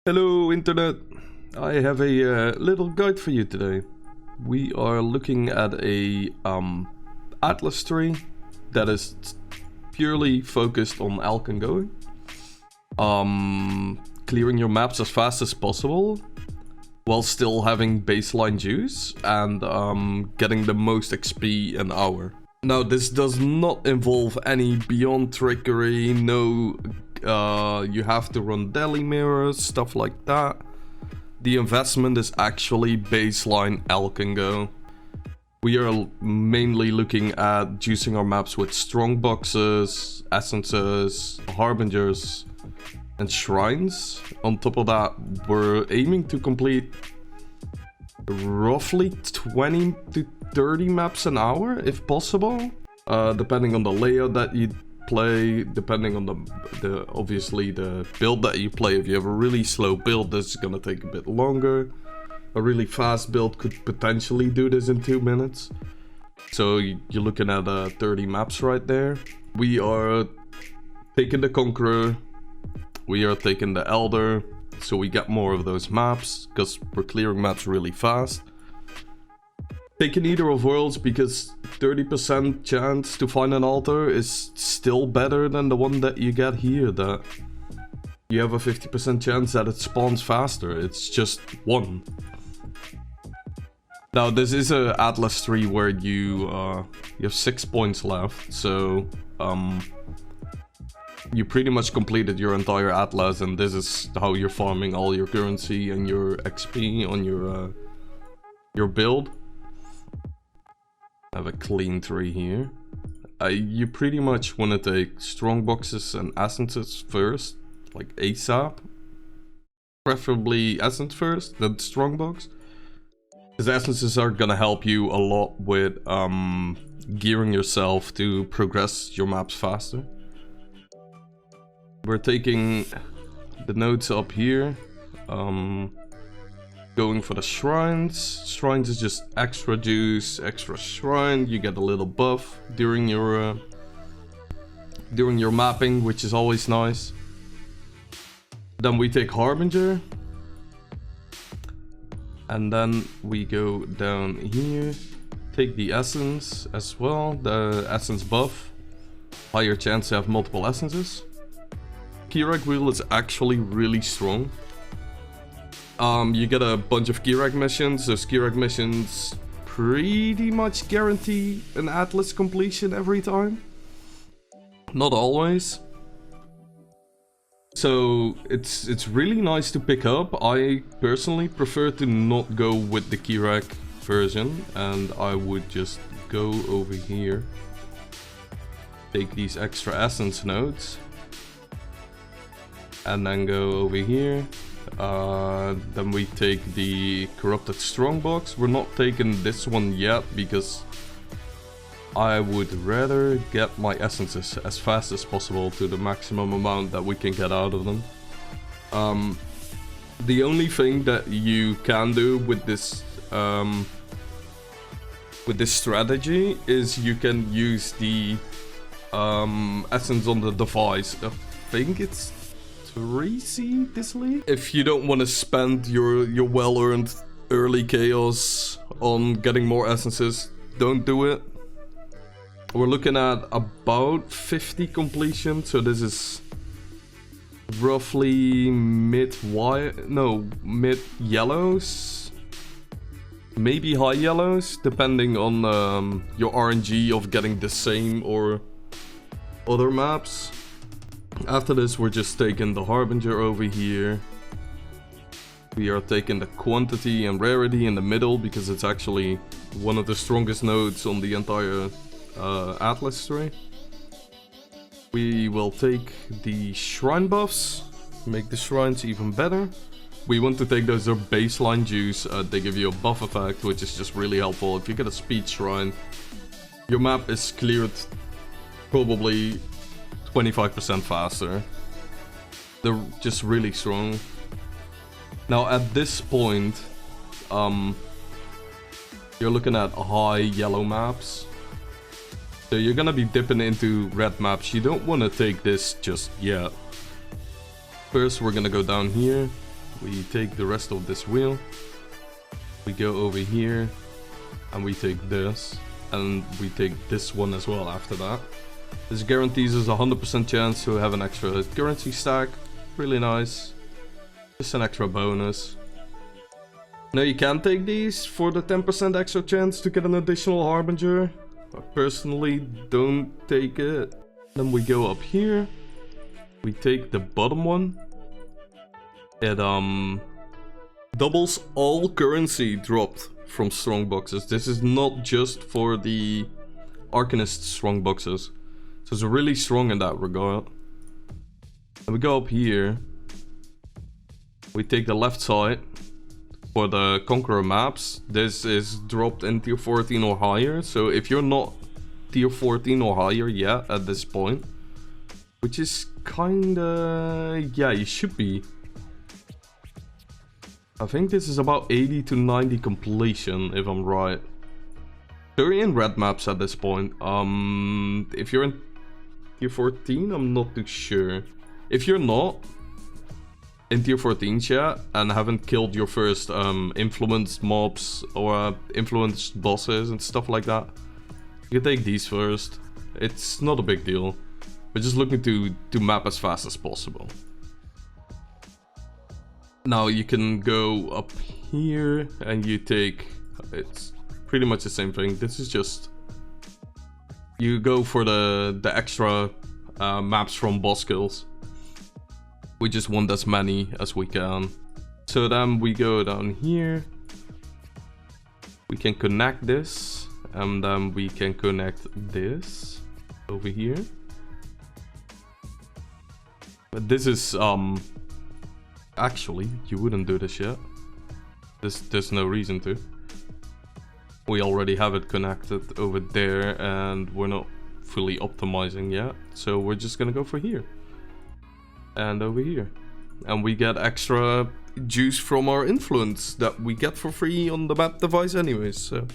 Hello Internet! I have a little guide for you today. We are looking at a atlas tree that is purely focused on Alk and going. Clearing your maps as fast as possible while still having baseline juice and getting the most XP an hour. Now this does not involve any beyond trickery, no you have to run daily mirrors, stuff like that. The investment is actually baseline Alk and go. We are mainly looking at juicing our maps with strong boxes, essences, harbingers, and shrines. On top of that, we're aiming to complete roughly 20 to 30 maps an hour, if possible. Depending on the layout that you play, depending on the obviously the build that you play. If you have a really slow build, this is gonna take a bit longer. A really fast build could potentially do this in 2 minutes. So you're looking at 30 maps right there. We are taking the Conqueror, we are taking the Elder, so we get more of those maps because we're clearing maps really fast. Taking Eater of Worlds because 30% chance to find an altar is still better than the one that you get here, that you have a 50% chance that it spawns faster. It's just one. Now this is a Atlas 3 where you have 6 points left, so you pretty much completed your entire Atlas, and this is how you're farming all your currency and your XP on your build. I have a clean tree here. You pretty much want to take strong boxes and essences first, like ASAP. Preferably essence first, then strong box. Because essences are gonna help you a lot with gearing yourself to progress your maps faster. We're taking the nodes up here. Going for the shrines. Shrines is just extra juice, extra shrine. You get a little buff during your mapping, which is always nice. Then we take Harbinger, and then we go down here, take the essence as well, the essence buff. Higher chance to have multiple essences. Kirac wheel is actually really strong. You get a bunch of Kirac missions. Those Kirac missions pretty much guarantee an Atlas completion every time. Not always. So it's really nice to pick up. I personally prefer to not go with the Kirac version, and I would just go over here. Take these extra essence nodes. And then go over here. Then we take the corrupted strongbox. We're not taking this one yet because I would rather get my essences as fast as possible to the maximum amount that we can get out of them. The only thing that you can do with this strategy is you can use the essence on the device. I think it's 3C this league. If you don't want to spend your well-earned early chaos on getting more essences, don't do it. We're looking at about 50 completion, so this is roughly mid yellows, maybe high yellows, depending on your RNG of getting the same or other maps. After this, we're just taking the Harbinger over here. We are taking the quantity and rarity in the middle because it's actually one of the strongest nodes on the entire Atlas tree. We will take the shrine buffs, make the shrines even better. We want to take those, their baseline juice. They give you a buff effect, which is just really helpful. If you get a speed shrine, your map is cleared probably 25% faster. They're just really strong. Now at this point, you're looking at high yellow maps. So you're gonna be dipping into red maps. You don't want to take this just yet. First we're gonna go down here, we take the rest of this wheel, we go over here, and we take this, and we take this one as well after that. This guarantees us a 100% chance to have an extra currency stack. Really nice. Just an extra bonus. Now you can take these for the 10% extra chance to get an additional Harbinger. I personally don't take it. Then we go up here. We take the bottom one. It doubles all currency dropped from strong boxes. This is not just for the Arcanist strong boxes. So it's really strong in that regard. And we go up here. We take the left side. For the Conqueror maps, this is dropped in tier 14 or higher. So if you're not tier 14 or higher yet at this point, which is kinda... yeah, you should be. I think this is about 80 to 90 completion, if I'm right. So you're in red maps at this point. If you're in tier 14, I'm not too sure. If you're not in tier 14 chat and haven't killed your first influenced mobs or influenced bosses and stuff like that, you can take these first. It's not a big deal. We're just looking to map as fast as possible. Now you can go up here and you take, it's pretty much the same thing. This is just, you go for the extra maps from boss kills. We just want as many as we can. So then we go down here. We can connect this. And then we can connect this over here. But this is, actually, you wouldn't do this yet. There's no reason to. We already have it connected over there and we're not fully optimizing yet. So we're just gonna go for here. And over here. And we get extra juice from our influence that we get for free on the map device anyways. So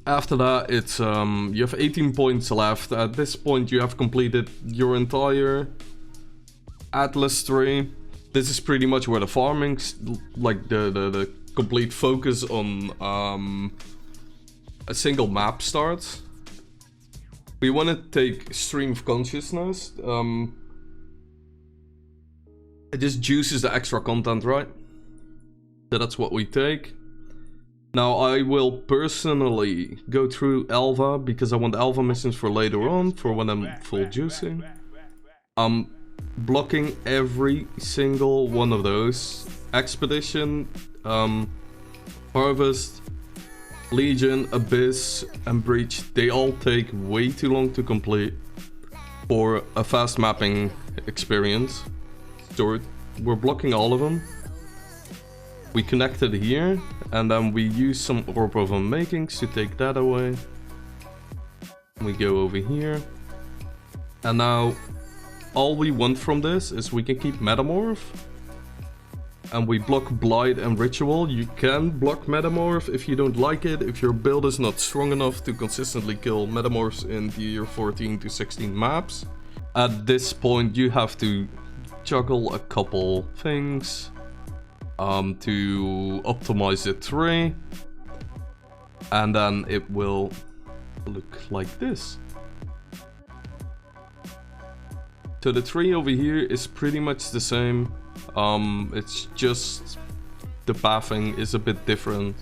after that, it's you have 18 points left. At this point you have completed your entire Atlas tree. This is pretty much where the farming, like the complete focus on a single map starts. We want to take Stream of Consciousness. It just juices the extra content, right? So that's what we take. Now I will personally go through Alva because I want Alva missions for later on, for when I'm full juicing. I'm blocking every single one of those. Expedition, Harvest, Legion, Abyss, and Breach. They all take way too long to complete for a fast mapping experience. So we're blocking all of them. We connected here, and then we use some Orb of Unmakings to take that away. We go over here. And now, all we want from this is we can keep Metamorph. And we block Blight and Ritual. You can block Metamorph if you don't like it, if your build is not strong enough to consistently kill Metamorphs in tier 14 to 16 maps. At this point, you have to juggle a couple things to optimize the tree, and then it will look like this. So the tree over here is pretty much the same. It's just the pathing is a bit different.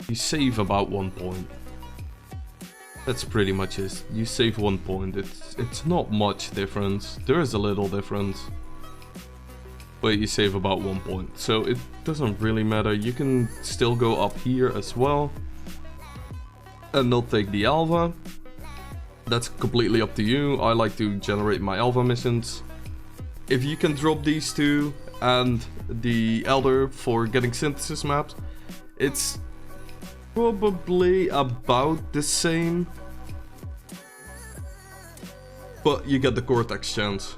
You save about 1 point. That's pretty much it. You save 1 point. It's not much difference. There is a little difference, but you save about 1 point. So it doesn't really matter. You can still go up here as well and not take the Alva. That's completely up to you. I like to generate my Alva missions. If you can drop these two and the Elder for getting synthesis maps, it's probably about the same, but you get the Cortex chance.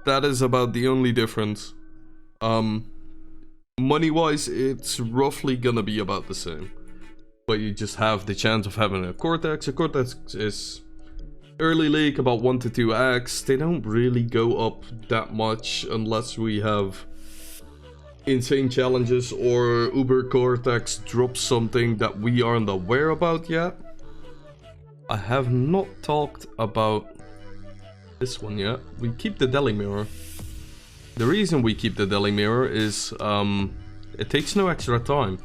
That is about the only difference. Money wise, it's roughly gonna be about the same, but you just have the chance of having a Cortex. A Cortex is early league about 1 to 2x. They don't really go up that much unless we have insane challenges or Uber Cortex drops something that we aren't aware about yet. I have not talked about this one yet. We keep the Deli Mirror. The reason we keep the Deli Mirror is it takes no extra time.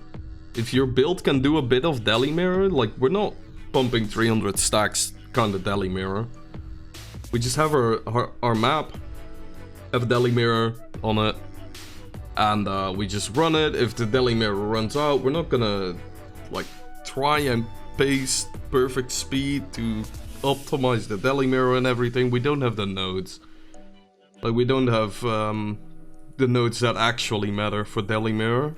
If your build can do a bit of Deli Mirror, like we're not pumping 300 stacks kind of Deli Mirror. We just have our map, have a Deli Mirror on it, and we just run it. If the Deli Mirror runs out, we're not gonna like try and pace perfect speed to optimize the Deli Mirror and everything. We don't have the nodes. Like we don't have the nodes that actually matter for Deli Mirror.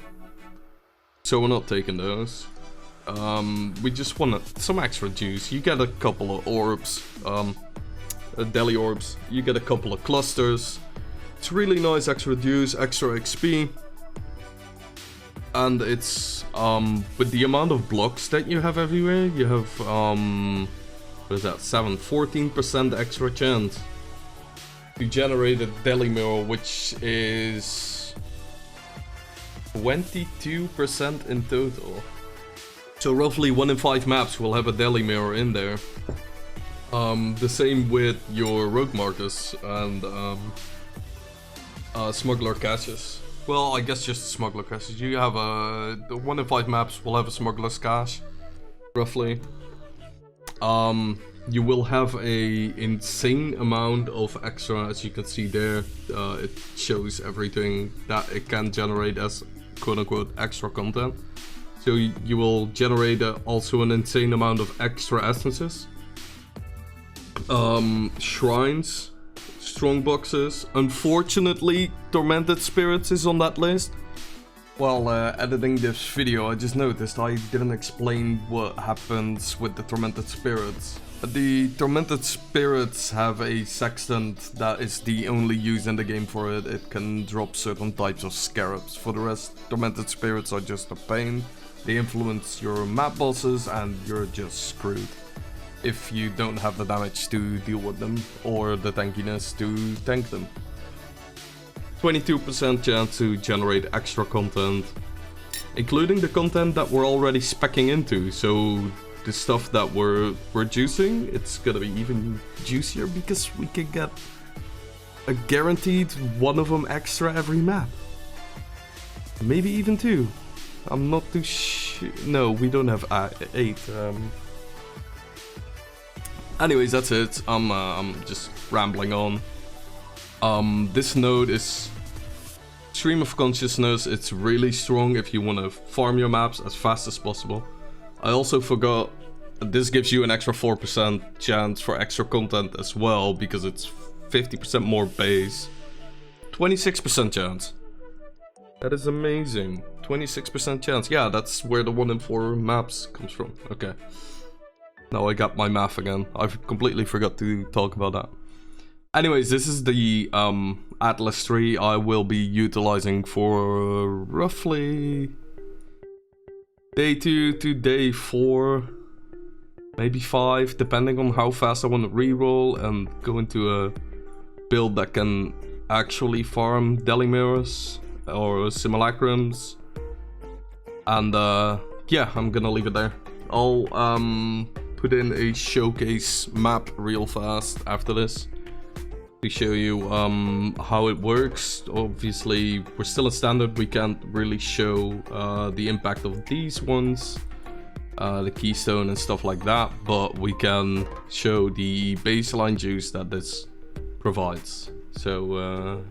So we're not taking those. We just want some extra juice. You get a couple of orbs, Deli orbs. You get a couple of clusters. It's really nice extra juice, extra XP. And it's, with the amount of blocks that you have everywhere, you have, what is that, 14% extra chance to generate a Deli Mirror, which is 22% in total. So roughly 1 in 5 maps will have a Deli Mirror in there. The same with your Rogue Marcus and Smuggler Caches. Well, I guess just Smuggler Caches. You have the 1 in 5 maps will have a Smuggler's Cache, roughly. You will have a insane amount of extra, as you can see there. It shows everything that it can generate as quote-unquote extra content. So you will generate also an insane amount of extra essences. Shrines, strong boxes. Unfortunately, Tormented Spirits is on that list. While editing this video, I just noticed I didn't explain what happens with the Tormented Spirits. The Tormented Spirits have a sextant that is the only use in the game for it. It can drop certain types of scarabs. For the rest, Tormented Spirits are just a pain. They influence your map bosses and you're just screwed if you don't have the damage to deal with them or the tankiness to tank them. 22% chance to generate extra content, including the content that we're already speccing into. So the stuff that we're juicing, it's gonna be even juicier because we can get a guaranteed 1 of them extra every map. Maybe even 2. I'm not too sure. No, we don't have 8. Anyways, that's it. I'm just rambling on. This node is Stream of Consciousness. It's really strong if you want to farm your maps as fast as possible. I also forgot this gives you an extra 4% chance for extra content as well because it's 50% more base. 26% chance. That is amazing. 26% chance. Yeah, that's where the 1 in 4 maps comes from. Okay. Now I got my math again. I completely forgot to talk about that. Anyways, this is the Atlas tree I will be utilizing for roughly day 2 to day 4, maybe 5, depending on how fast I want to reroll and go into a build that can actually farm Deli Mirrors or Simulacrums. And yeah, I'm gonna leave it there. I'll put in a showcase map real fast after this to show you how it works. Obviously, we're still in standard. We can't really show the impact of these ones, the keystone and stuff like that, but we can show the baseline juice that this provides. So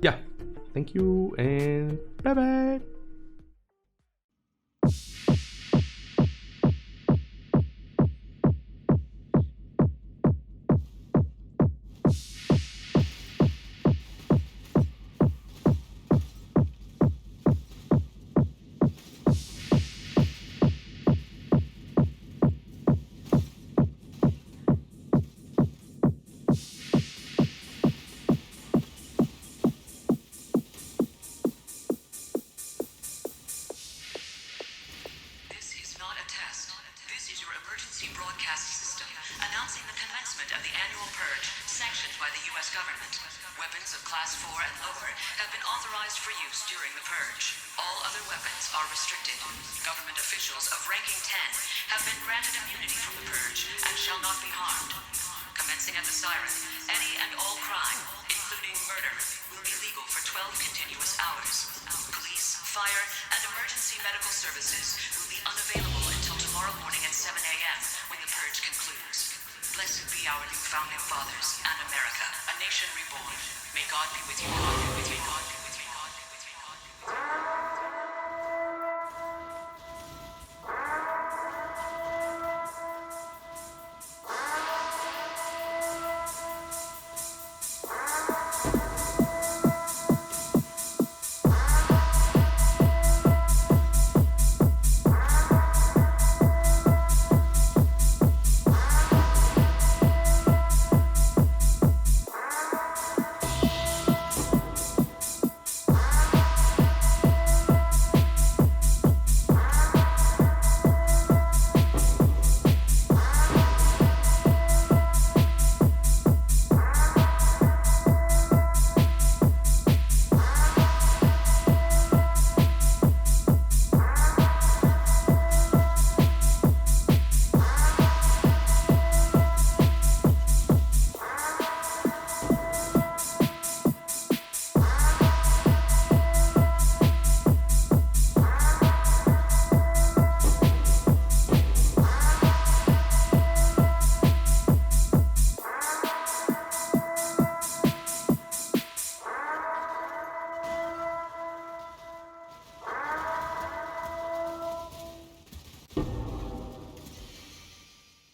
yeah, thank you and bye bye. Broadcast system announcing the commencement of the annual purge sanctioned by the U.S. government. Weapons of Class 4 and lower have been authorized for use during the Purge. All other weapons are restricted. Government officials of ranking 10 have been granted immunity from the Purge and shall not be harmed. Commencing at the siren, any and all crime, including murder, will be legal for 12 continuous hours. Police, fire, and emergency medical services will be unavailable until tomorrow morning at 7 a.m. when the Purge concludes. Blessed be our new founding fathers and America, a nation reborn. May God be with you. God be with you. God